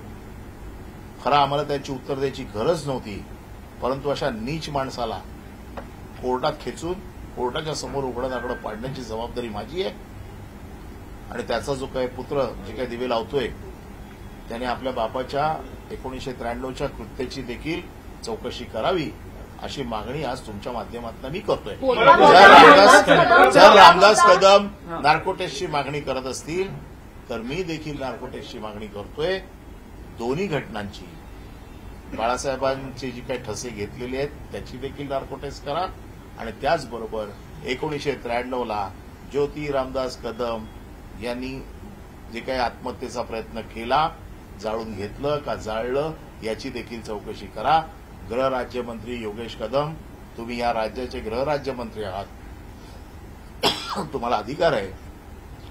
खरं आम्हाला त्याची उत्तर द्यायची गरज नव्हती. परंतु अशा नीच माणसाला कोर्टात खेचून कोर्टाच्या समोर उघडं नागडं पाडण्याची जबाबदारी माझी आहे. आणि त्याचा जो काही पुत्र जे काही दिवे लावतोय त्याने आपल्या बापाच्या 1993च्या कृत्याची देखील चौकशी करावी, अशी मागणी आज तुमच्या माध्यमातून मी करतोय. जर रामदास कदम नार्कोटेक्सची मागणी करत असतील तर मी देखील नार्कोटेक्सची मागणी करतोय. दोन्ही घटनांची, बाळासाहेबांचे जी काही ठसे घेतलेले आहेत त्याची देखील नार्कोटेक्स करा. आणि त्याचबरोबर 1993ला ज्योती रामदास कदम यांनी जे काही आत्महत्येचा प्रयत्न केला, जाळून घेतलं का जाळलं याची देखील चौकशी करा. गृहराज्यमंत्री योगेश कदम, तुम्ही या राज्याचे गृहराज्यमंत्री आहात, तुम्हाला अधिकार आहे,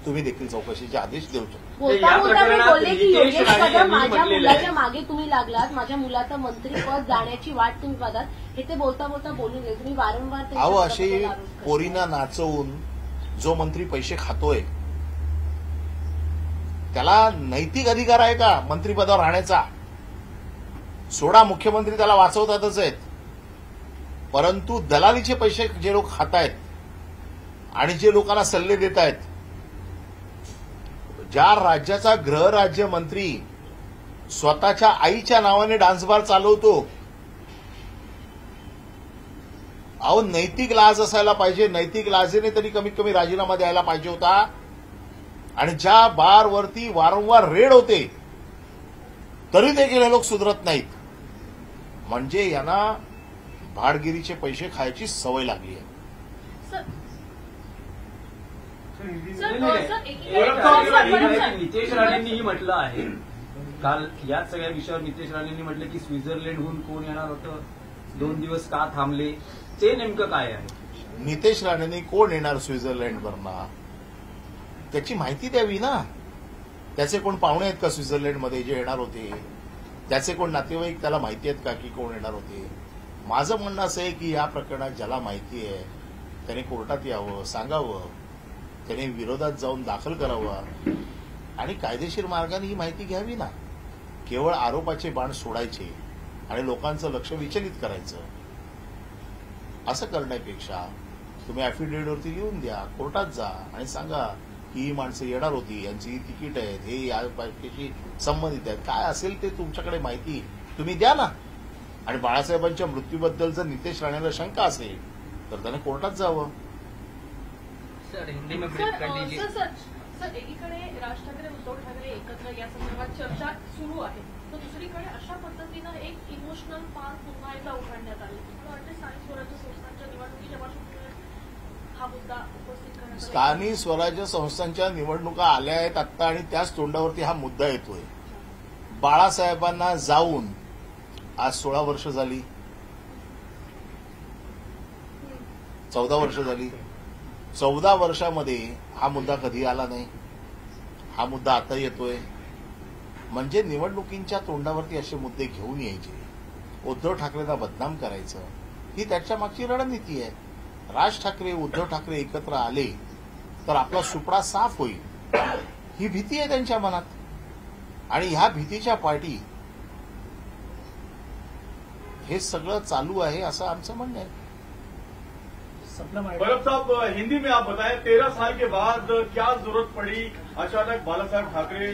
तुम्ही देखील चौकशीचे आदेश देऊ शकता. बोलता बोलता मी बोलले की योगेश कदम माझ्या मुलाच्या मागे तुम्ही लागलात, माझ्या मुलाचं मंत्रीपद जाण्याची वाट तुम्ही बघात, हे ते बोलता बोलता बोलून गेले. तुम्ही वारंवार अहो, अशी पोरींना नाचवून जो मंत्री पैसे खातोय त्याला नैतिक अधिकार आहे का मंत्रीपदावर राहण्याचा? सोडा, मुख्यमंत्री त्याला वाचवतातच आहेत, परंतु दलालीचे पैसे जे लोक खात आहेत आणि जे लोकांना सल्ले देत आहेत, ज्या राज्याचा गृहराज्यमंत्री स्वतःच्या आईच्या नावाने डान्स बार चालवतो अहो, नैतिक लाज असायला पाहिजे. नैतिक लाजेने तरी कमीत कमी राजीनामा द्यायला पाहिजे होता. आणि ज्या बारवरती वारंवार रेड होते तरी देखील हे लोक सुधरत नाहीत. म्हणजे यांना भाडगिरीचे पैसे खायची सवय लागली आहे. नितेश राणेंनीही म्हटलं आहे काल याच सगळ्या विषयावर. नितेश राणेंनी म्हटलं की स्वित्झर्लंडहून कोण येणार होतं, 2 दिवस का थांबले, ते नेमकं काय आहे? नितेश राणेंनी कोण येणार स्वित्झर्लंडवरनं त्याची माहिती द्यावी ना. त्याचे कोण पाहुणे आहेत का स्वित्झर्लंडमध्ये जे येणार होते? त्याचे कोण नातेवाईक त्याला माहिती आहेत का की कोण येणार होते? माझं म्हणणं असं आहे की या प्रकरणात ज्याला माहिती आहे त्याने कोर्टात यावं, सांगावं, त्याने विरोधात जाऊन दाखल करावं आणि कायदेशीर मार्गाने ही माहिती घ्यावी ना. केवळ आरोपाचे बाण सोडायचे आणि लोकांचं लक्ष विचलित करायचं, असं करण्यापेक्षा तुम्ही अॅफिडेव्हिटवरती लिहून द्या, कोर्टात जा आणि सांगा की ही माणसं येणार होती, यांची तिकीट आहेत, हे या पार्टीशी संबंधित आहेत, काय असेल ते तुमच्याकडे माहिती तुम्ही द्या ना. आणि बाळासाहेबांच्या मृत्यूबद्दल जर नितेश राणेला शंका असेल तर त्याने कोर्टात जावं. सर एकीकडे राज ठाकरे उद्धव ठाकरे एकत्र या संदर्भात चर्चा सुरू आहे, तर दुसरीकडे अशा पद्धतीनं एक इमोशनल पान पुन्हा एकदा उघडण्यात आले. मला वाटतं स्थानिक स्वराज्य संस्थांच्या निवडणुकीच्या पार्श्वभूमीवर हा मुद्दा उपस्थित करण्यात आला. स्थानिक स्वराज्य संस्थांच्या निवडणुका आल्या आहेत आत्ता आणि त्याच तोंडावरती हा मुद्दा येतोय. बाळासाहेबांना जाऊन आज 16 वर्ष झाली, 14 वर्ष झाली. 14 वर्षामध्ये हा मुद्दा कधी आला नाही, हा मुद्दा आता येतोय. म्हणजे निवडणुकींच्या तोंडावरती असे मुद्दे घेऊन यायचे, उद्धव ठाकरेंना बदनाम करायचं, ही त्याच्या मागची रणनीती आहे. राज ठाकरे उद्धव ठाकरे एकत्र आले तर आपला सुपडा साफ होईल, ही भीती आहे त्यांच्या मनात. आणि ह्या भीतीच्या पार्टी हे सगळं चालू आहे असं आमचं म्हणणं आहे. भरत साहब, हिंदी में आप बताएं, 13 साल के बाद क्या जरूरत पड़ी अचानक बाला साहब ठाकरे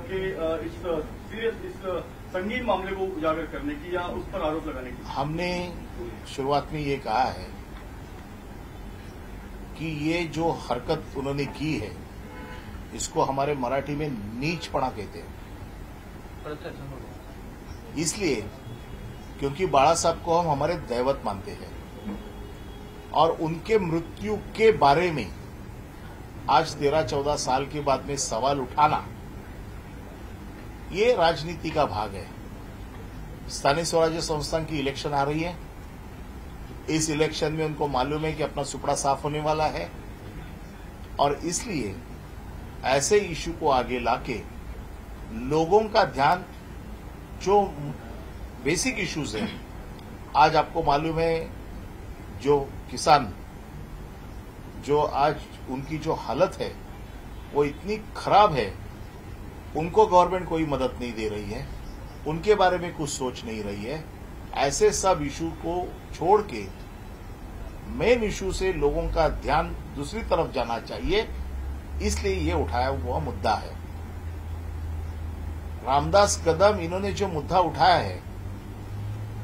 के इस संगीन मामले को उजागर करने की या उस पर आरोप लगाने की? हमने शुरुआत में ये कहा है कि ये जो हरकत उन्होंने की है इसको हमारे मराठी में नीचपना कहते हैं. इसलिए क्योंकि बाला साहब को हम हमारे दैवत मानते हैं और उनके मृत्यु के बारे में आज 13-14 साल के बाद में सवाल उठाना ये राजनीति का भाग है. स्थानीय स्वराज्य संस्थान की इलेक्शन आ रही है. इस इलेक्शन में उनको मालूम है कि अपना सुपड़ा साफ होने वाला है और इसलिए ऐसे इशू को आगे लाके लोगों का ध्यान जो बेसिक इश्यूज हैं, आज आपको मालूम है जो किसान जो आज उनकी जो हालत है वो इतनी खराब है, उनको गवर्नमेंट कोई मदद नहीं दे रही है, उनके बारे में कुछ सोच नहीं रही है. ऐसे सब इशू को छोड़ के मेन इशू से लोगों का ध्यान दूसरी तरफ जाना चाहिए, इसलिए ये उठाया हुआ मुद्दा है. रामदास कदम इन्होंने जो मुद्दा उठाया है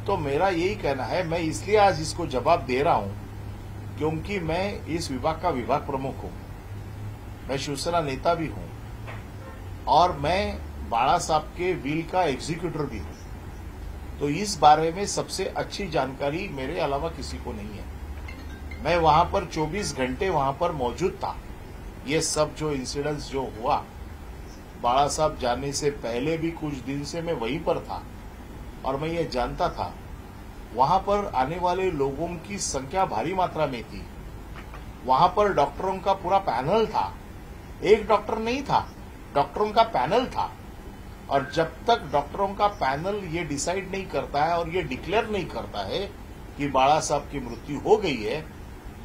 तो मेरा यही कहना है, मैं इसलिए आज इसको जवाब दे रहा हूं क्योंकि मैं इस विभाग का विभाग प्रमुख हूं, मैं शिवसेना नेता भी हूं और मैं बाला साहब के विल का एग्जीक्यूटर भी हूं. तो इस बारे में सबसे अच्छी जानकारी मेरे अलावा किसी को नहीं है. मैं वहां पर 24 घंटे वहां पर मौजूद था. ये सब जो इंसिडेंट्स जो हुआ, बाला साहब जाने से पहले भी कुछ दिन से मैं वहीं पर था और मैं ये जानता था वहां पर आने वाले लोगों की संख्या भारी मात्रा में थी. वहां पर डॉक्टरों का पूरा पैनल था, एक डॉक्टर नहीं था, डॉक्टरों का पैनल था. और जब तक डॉक्टरों का पैनल ये डिसाइड नहीं करता है और ये डिक्लेयर नहीं करता है कि बाला साहब की मृत्यु हो गई है,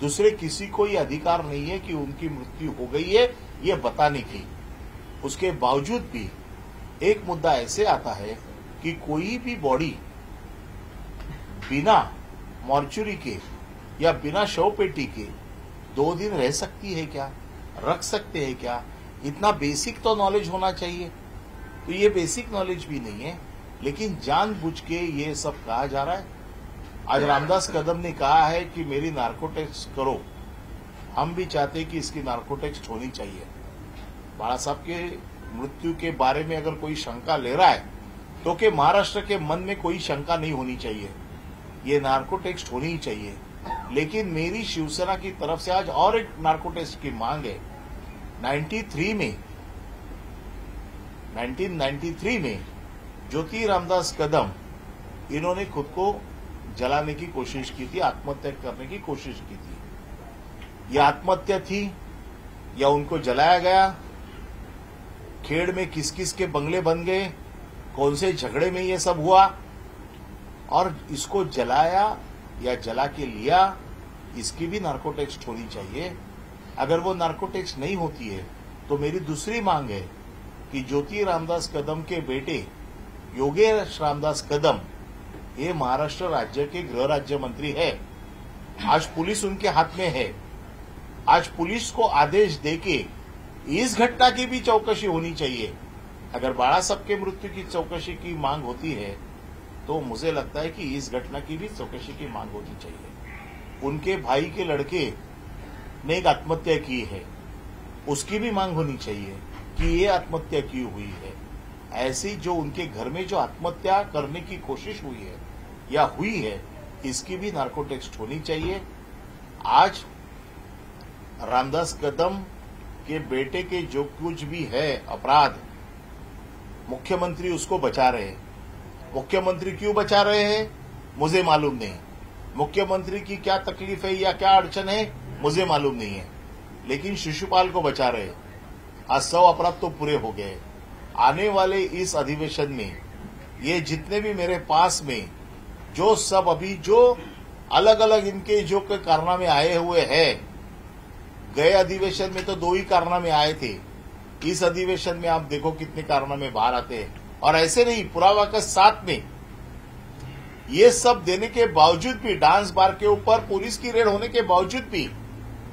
दूसरे किसी को ये अधिकार नहीं है कि उनकी मृत्यु हो गई है ये बताने की. उसके बावजूद भी एक मुद्दा ऐसे आता है कि कोई भी बॉडी बिना मॉर्चुरी के या बिना शवपेटी के 2 दिन रह सकती है क्या, रख सकते हैं क्या? इतना बेसिक तो नॉलेज होना चाहिए. तो ये बेसिक नॉलेज भी नहीं है, लेकिन जानबूझ के ये सब कहा जा रहा है. आज रामदास कदम ने कहा है कि मेरी नार्कोटेक्स करो। हम भी चाहते हैं कि इसकी नार्कोटेक्स होनी चाहिए। बाला साहब के मृत्यु के बारे में अगर कोई शंका ले रहा है तो कि महाराष्ट्र के मन में कोई शंका नहीं होनी चाहिए, ये नार्कोटेक्स होनी ही चाहिए। लेकिन मेरी शिवसेना की तरफ से आज और एक नार्कोटेक्स की मांग है। 1993 में ज्योति रामदास कदम इन्होंने खुद को जलाने की कोशिश की थी, आत्महत्या करने की कोशिश की थी। यह आत्महत्या थी या उनको जलाया गया? खेड़ में किस किस के बंगले बन गए, कौन से झगड़े में ये सब हुआ, और इसको जलाया या जला के लिया, इसकी भी नार्कोटेक्स होनी चाहिए। अगर वो नार्कोटेक्स नहीं होती है तो मेरी दूसरी मांग है कि ज्योति रामदास कदम के बेटे योगेश रामदास कदम ये महाराष्ट्र राज्य के गृह राज्य मंत्री है। आज पुलिस उनके हाथ में है। आज पुलिस को आदेश देके इस घटना की भी चौकसी होनी चाहिए। अगर बाला साहब के मृत्यु की चौकसी की मांग होती है तो मुझे लगता है कि इस घटना की भी चौकसी की मांग होनी चाहिए। उनके भाई के लड़के ने एक आत्महत्या की है, उसकी भी मांग होनी चाहिए कि ये आत्महत्या की हुई है। ऐसी जो उनके घर में जो आत्महत्या करने की कोशिश हुई है या हुई है, इसकी भी नार्कोटेक्स होनी चाहिए। आज रामदास कदम के बेटे के जो कुछ भी है अपराध, मुख्यमंत्री उसको बचा रहे हैं। मुख्यमंत्री क्यों बचा रहे हैं मुझे मालूम नहीं। मुख्यमंत्री की क्या तकलीफ है या क्या अड़चन है मुझे मालूम नहीं है, लेकिन शिशुपाल को बचा रहे हैं। आज 100 अपराध तो पूरे हो गए। आने वाले इस अधिवेशन में ये जितने भी मेरे पास में जो सब अभी जो अलग अलग इनके जो कारनामे आए हुए हैं, गए अधिवेशन में तो 2 ही कारनामे आए थे। इस अधिवेशन में आप देखो कितने कारनामे बाहर आते हैं। और ऐसे नहीं, पुरावा के साथ में ये सब देने के बावजूद भी, डांस बार के ऊपर पुलिस की रेड होने के बावजूद भी,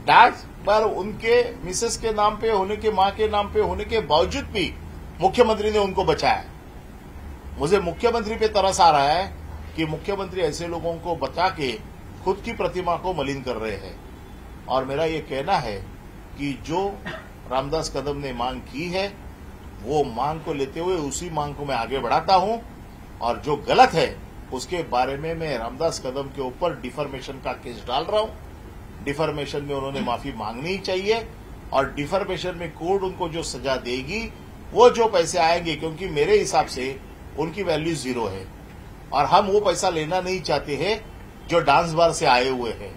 डांस बार उनके मिसेस के नाम पे होने के, मां के नाम पे होने के बावजूद भी मुख्यमंत्री ने उनको बचाया। मुझे मुख्यमंत्री पे तरस आ रहा है कि मुख्यमंत्री ऐसे लोगों को बचा के खुद की प्रतिमा को मलिन कर रहे हैं। और मेरा ये कहना है कि जो रामदास कदम ने मांग की है वो मांग को लेते हुए उसी मांग को मैं आगे बढ़ाता हूं, और जो गलत है उसके बारे में मैं रामदास कदम के ऊपर डिफर्मेशन का केस डाल रहा हूं। डिफर्मेशन में उन्होंने माफी मांगनी चाहिए, और डिफर्मेशन में कोर्ट उनको जो सजा देगी वो जो पैसे आएंगे, क्योंकि मेरे हिसाब से उनकी वैल्यू 0 है और हम वो पैसा लेना नहीं चाहते हैं जो डांस बार से आए हुए हैं।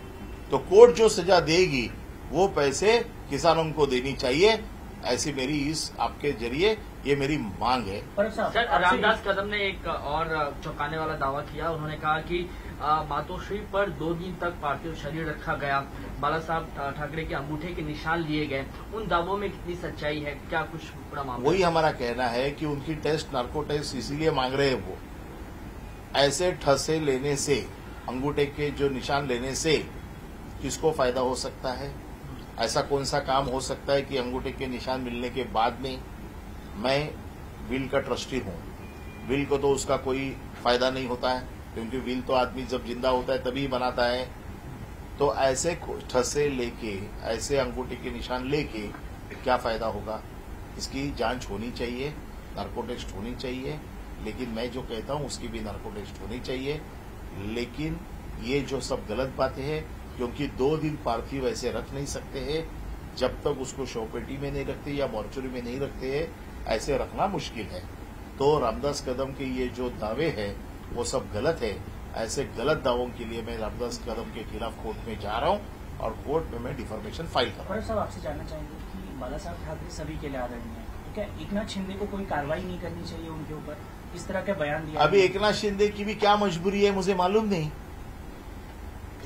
तो कोर्ट जो सजा देगी वो पैसे किसानों को देनी चाहिए। ऐसी मेरी इस आपके जरिए ये मेरी मांग है। सर, रामदास कदम ने एक और चौंकाने वाला दावा किया। उन्होंने कहा कि मातोश्री पर 2 दिन तक पार्थिव शरीर रखा गया, बाला साहब ठाकरे के अंगूठे के निशान लिए गए। उन दावों में कितनी सच्चाई है, क्या कुछ पूरा मामला? वही हमारा कहना है कि उनकी टेस्ट, नार्को टेस्ट इसीलिए मांग रहे हैं। वो ऐसे ठसे लेने से, अंगूठे के जो निशान लेने से किसको फायदा हो सकता है? ऐसा कौन सा काम हो सकता है कि अंगूठे के निशान मिलने के बाद में, मैं विल का ट्रस्टी हूं, विल को तो उसका कोई फायदा नहीं होता है, क्योंकि विल तो आदमी जब जिंदा होता है तभी बनाता है। तो ऐसे ठसे लेके, ऐसे अंगूठे के निशान लेके क्या फायदा होगा? इसकी जांच होनी चाहिए, नार्को टेस्ट होनी चाहिए। लेकिन मैं जो कहता हूं उसकी भी नार्को टेस्ट होनी चाहिए। लेकिन ये जो सब गलत बातें हैं, क्योंकि 2 दिन पार्थिव ऐसे रख नहीं सकते हैं जब तक उसको शवपेटी में नहीं रखते या मॉर्चरी में नहीं रखते हैं, ऐसे रखना मुश्किल है। तो रामदास कदम के ये जो दावे हैं वो सब गलत है। ऐसे गलत दावों के लिए मैं रामदास कदम के खिलाफ कोर्ट में जा रहा हूं और कोर्ट में मैं डिफॉर्मेशन फाइल कर रहा हूं। साहब, आपसे जानना चाहेंगे कि बाला साहब ठाकरे सभी के लिए आदरणीय है, तो क्या एकनाथ शिंदे को कोई कार्रवाई नहीं करनी चाहिए उनके ऊपर? इस तरह का बयान दिया। अभी एकनाथ शिंदे की भी क्या मजबूरी है मुझे मालूम नहीं।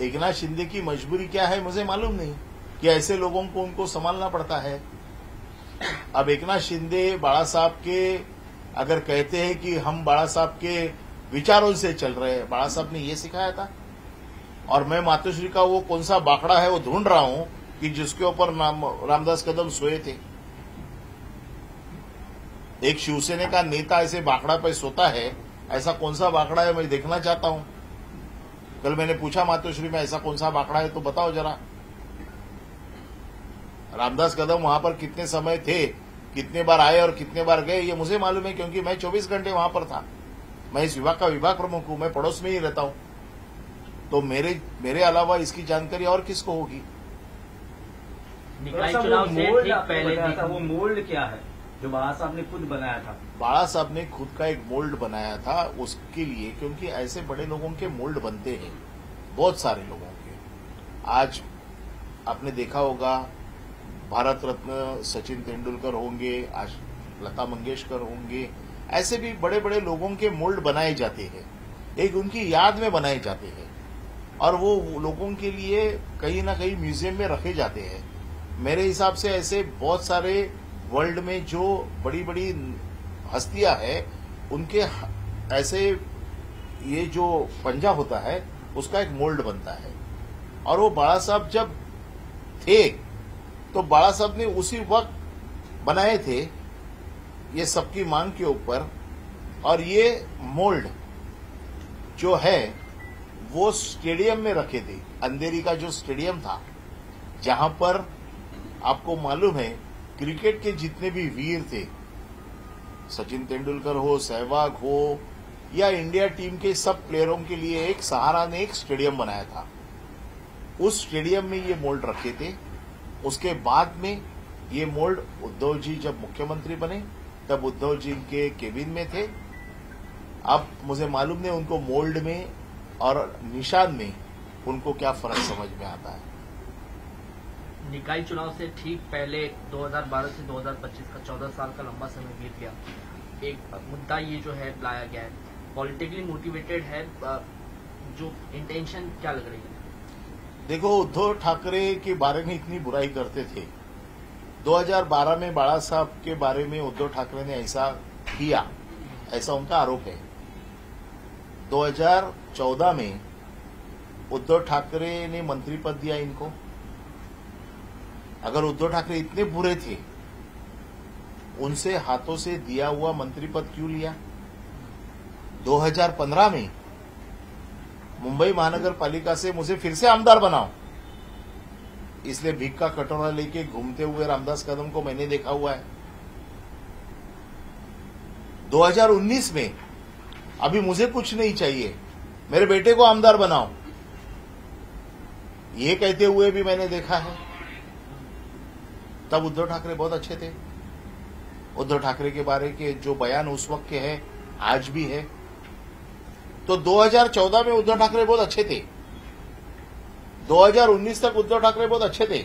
एकनाथ शिंदे की मजबूरी क्या है मुझे मालूम नहीं, कि ऐसे लोगों को उनको संभालना पड़ता है। अब एकनाथ शिंदे बाला साहब के अगर कहते हैं कि हम बाला साहब के विचारों से चल रहे हैं, बाला साहब ने ये सिखाया था। और मैं मातोश्री का वो कौन सा बाकड़ा है वो ढूंढ रहा हूं कि जिसके ऊपर रामदास कदम सोए थे। एक शिवसेना का नेता ऐसे बाकड़ा पे सोता है, ऐसा कौन सा बाकड़ा है मैं देखना चाहता हूं। कल मैंने पूछा मातोश्री में ऐसा कौन सा बाखड़ा है तो बताओ जरा। रामदास कदम वहां पर कितने समय थे, कितने बार आए और कितने बार गए, ये मुझे मालूम है, क्योंकि मैं 24 घंटे वहां पर था। मैं इस विभाग का विभाग प्रमुख हूं, मैं पड़ोस में ही रहता हूं, तो मेरे अलावा इसकी जानकारी और किसको होगी। निकाय चुनाव से ठीक पहले वो मोल्ड क्या है जो बाला साहब ने खुद बनाया था? बाला साहब ने खुद का एक मोल्ड बनाया था उसके लिए, क्योंकि ऐसे बड़े लोगों के मोल्ड बनते हैं, बहुत सारे लोगों के। आज आपने देखा होगा भारत रत्न सचिन तेंदुलकर होंगे, आज लता मंगेशकर होंगे, ऐसे भी बड़े बड़े लोगों के मोल्ड बनाए जाते हैं, एक उनकी याद में बनाए जाते हैं और वो लोगों के लिए कहीं ना कहीं म्यूजियम में रखे जाते हैं। मेरे हिसाब से ऐसे बहुत सारे वर्ल्ड में जो बड़ी बड़ी हस्तियां हैं उनके ऐसे ये जो पंजा होता है उसका एक मोल्ड बनता है। और वो बाला साहब जब थे तो बाला साहब ने उसी वक्त बनाए थे ये सबकी मांग के ऊपर। और ये मोल्ड जो है वो स्टेडियम में रखे थे, अंधेरी का जो स्टेडियम था, जहां पर आपको मालूम है क्रिकेट के जितने भी वीर थे, सचिन तेंदुलकर हो, सहवाग हो या इंडिया टीम के सब प्लेयरों के लिए एक सहारा ने एक स्टेडियम बनाया था। उस स्टेडियम में ये मोल्ड रखे थे। उसके बाद में ये मोल्ड उद्धव जी जब मुख्यमंत्री बने तब उद्धव जी के केबिन में थे। अब मुझे मालूम नहीं उनको मोल्ड में और निशान में उनको क्या फर्क समझ में आता है। निकाय चुनाव से ठीक पहले 2012 से 2025 का 14 साल का लंबा समय बीत गया। एक मुद्दा ये जो है लाया गया है, पॉलिटिकली मोटिवेटेड है, जो इंटेंशन क्या लग रही है? देखो, उद्धव ठाकरे के बारे में इतनी बुराई करते थे। 2012 में बाला साहब के बारे में उद्धव ठाकरे ने ऐसा किया, ऐसा उनका आरोप है। 2014 में उद्धव ठाकरे ने मंत्री पद दिया इनको। अगर उद्धव ठाकरे इतने बुरे थे, उनसे हाथों से दिया हुआ मंत्री पद क्यों लिया? 2015 में मुंबई महानगर पालिका से मुझे फिर से आमदार बनाओ, इसलिए भीख का कटोरा लेके घूमते हुए रामदास कदम को मैंने देखा हुआ है। 2019 में अभी मुझे कुछ नहीं चाहिए, मेरे बेटे को आमदार बनाओ, ये कहते हुए भी मैंने देखा है। तब उद्धव ठाकरे बहुत अच्छे थे। उद्धव ठाकरे के बारे के जो बयान उस वक्त के हैं आज भी है। तो 2014 में उद्धव ठाकरे बहुत अच्छे थे, 2019 तक उद्धव ठाकरे बहुत अच्छे थे,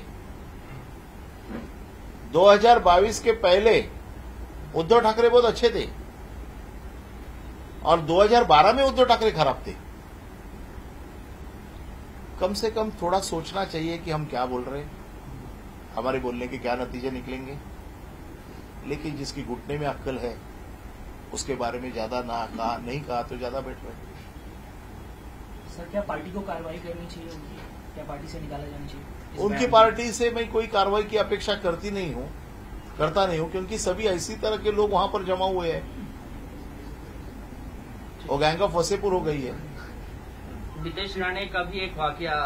2022 के पहले उद्धव ठाकरे बहुत अच्छे थे और 2012 में उद्धव ठाकरे खराब थे। कम से कम थोड़ा सोचना चाहिए कि हम क्या बोल रहे हैं, हमारे बोलने के क्या नतीजे निकलेंगे। लेकिन जिसकी घुटने में अक्ल है उसके बारे में ज्यादा नहीं कहा तो ज्यादा बेटर है। सर, क्या पार्टी को कार्रवाई करनी चाहिए उनकी? क्या पार्टी से निकाला जाना चाहिए? उनकी पार्टी से मैं कोई कार्रवाई की अपेक्षा करता नहीं हूं, क्योंकि सभी ऐसी तरह के लोग वहां पर जमा हुए हैं। वो गैंग ऑफ वसेपुर हो गई है। नितेश राणे का भी एक वाकया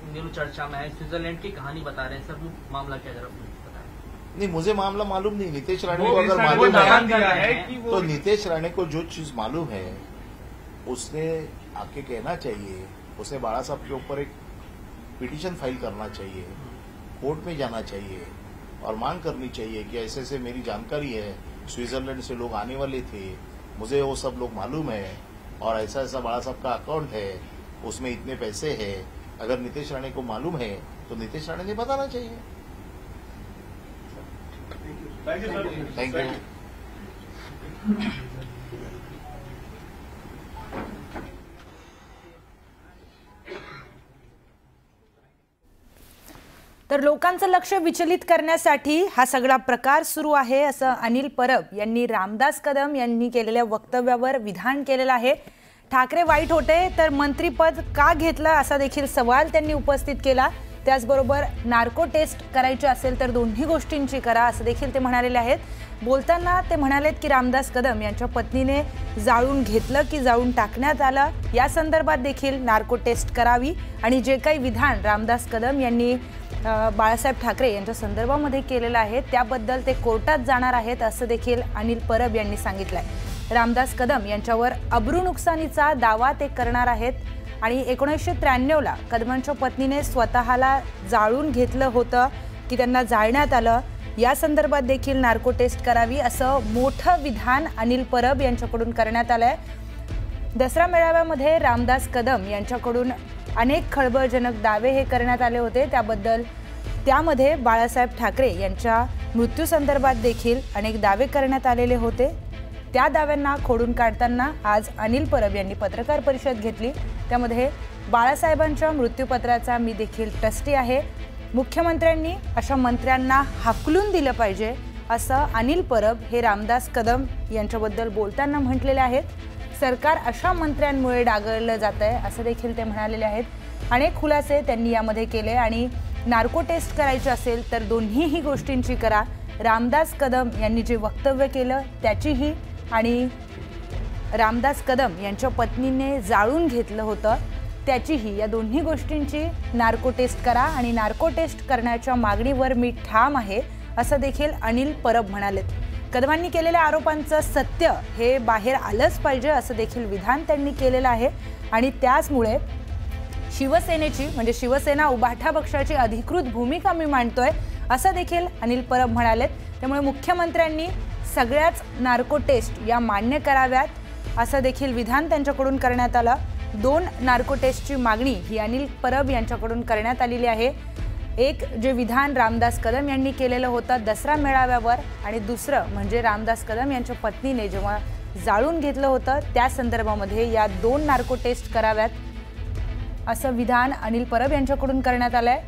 न्यूज चर्चा में है, स्विट्जरलैंड की कहानी बता रहे हैं सर, वो मामला क्या जरा बताएं। नहीं, मुझे मामला मालूम नहीं। नितेश राणे को अगर मालूम है तो नितेश राणे को जो चीज मालूम है उसने आके कहना चाहिए। उसे बाला साहब के ऊपर एक पिटीशन फाइल करना चाहिए, कोर्ट में जाना चाहिए और मांग करनी चाहिए कि ऐसे ऐसे मेरी जानकारी है, स्विट्जरलैंड से लोग आने वाले थे, मुझे वो सब लोग मालूम है और ऐसा ऐसा बाला साहब का अकाउंट है, उसमें इतने पैसे हैं। अगर नितेश राणे को मालूम है तो नितेश राणे ने बताना चाहिए। Thank you. तर लोकांचं लक्ष विचलित करण्यासाठी हा सगळा प्रकार सुरू आहे असं अनिल परब यांनी रामदास कदम यांनी केलेल्या वक्तव्यावर विधान केलेलं आहे। ठाकरे वाईट होते तर मंत्रीपद का घेतलं असा देखील सवाल त्यांनी उपस्थित केला। त्याचबरोबर नार्को टेस्ट करायची असेल तर दोन्ही गोष्टींची करा असं देखील ते म्हणालेले आहेत. बोलताना ते म्हणालेत की रामदास कदम यांच्या पत्नीने जाळून घेतलं की जाळून टाकण्यात आलं या संदर्भात देखील नार्को टेस्ट करावी आणि जे काही विधान रामदास कदम यांनी बाळासाहेब ठाकरे यांच्या संदर्भामध्ये केलेलं आहे त्याबद्दल ते कोर्टात जाणार आहेत असं देखील अनिल परब यांनी सांगितलंय. रामदास कदम यांच्यावर अब्रू नुकसानीचा दावा ते करणार आहेत आणि 1993ला कदमांच्या पत्नीने स्वतःला जाळून घेतलं होतं की त्यांना जाळण्यात आलं या संदर्भात देखील नार्को टेस्ट करावी असं मोठं विधान अनिल परब यांच्याकडून करण्यात आलंय. दसरा मेळाव्यामध्ये रामदास कदम यांच्याकडून अनेक खळबळजनक दावे हे करण्यात आले होते. त्यामध्ये बाळासाहेब ठाकरे यांच्या मृत्यूसंदर्भात देखील अनेक दावे करण्यात आलेले होते. त्या दाव्यांना खोडून काढताना आज अनिल परब यांनी पत्रकार परिषद घेतली. त्यामध्ये बाळासाहेबांच्या मृत्यूपत्राचा मी देखील ट्रस्टी आहे, मुख्यमंत्र्यांनी अशा मंत्र्यांना हाकलून दिलं पाहिजे असं अनिल परब हे रामदास कदम यांच्याबद्दल बोलताना म्हटलेले आहेत. सरकार अशा मंत्र्यांमुळे डागळलं जात आहे असं देखील ते म्हणालेले आहेत. अनेक खुलासे त्यांनी यामध्ये केले आणि नार्को टेस्ट करायची असेल तर दोन्हीही गोष्टींची करा. रामदास कदम यांनी जे वक्तव्य केलं त्याचीही आणि रामदास कदम यांच्या पत्नीने जाळून घेतलं होतं त्याचीही या दोन्ही गोष्टींची नार्को टेस्ट करा आणि नार्को टेस्ट करण्याच्या मागणीवर मी ठाम आहे असं देखील अनिल परब म्हणालेत. कदमांनी केलेल्या आरोपांचं सत्य हे बाहेर आलंच पाहिजे असं देखील विधान त्यांनी केलेलं आहे आणि त्याचमुळे शिवसेनेची म्हणजे शिवसेना उभाठा पक्षाची अधिकृत भूमिका मी मांडतोय असं देखील अनिल परब म्हणालेत. त्यामुळे मुख्यमंत्र्यांनी सगळ्याच नार्को टेस्ट या मान्य कराव्यात असं देखील विधान त्यांच्याकडून करण्यात आलं. 2 नार्को टेस्टची मागणी ही अनिल परब यांच्याकडून करण्यात आलेली आहे. एक जे विधान रामदास कदम यांनी केलेलं होतं दसरा मेळाव्यावर आणि दुसरं म्हणजे रामदास कदम यांच्या पत्नीने जेव्हा जाळून घेतलं होतं त्या संदर्भामध्ये या 2 नार्को टेस्ट कराव्यात असं विधान अनिल परब यांच्याकडून करण्यात आलंय.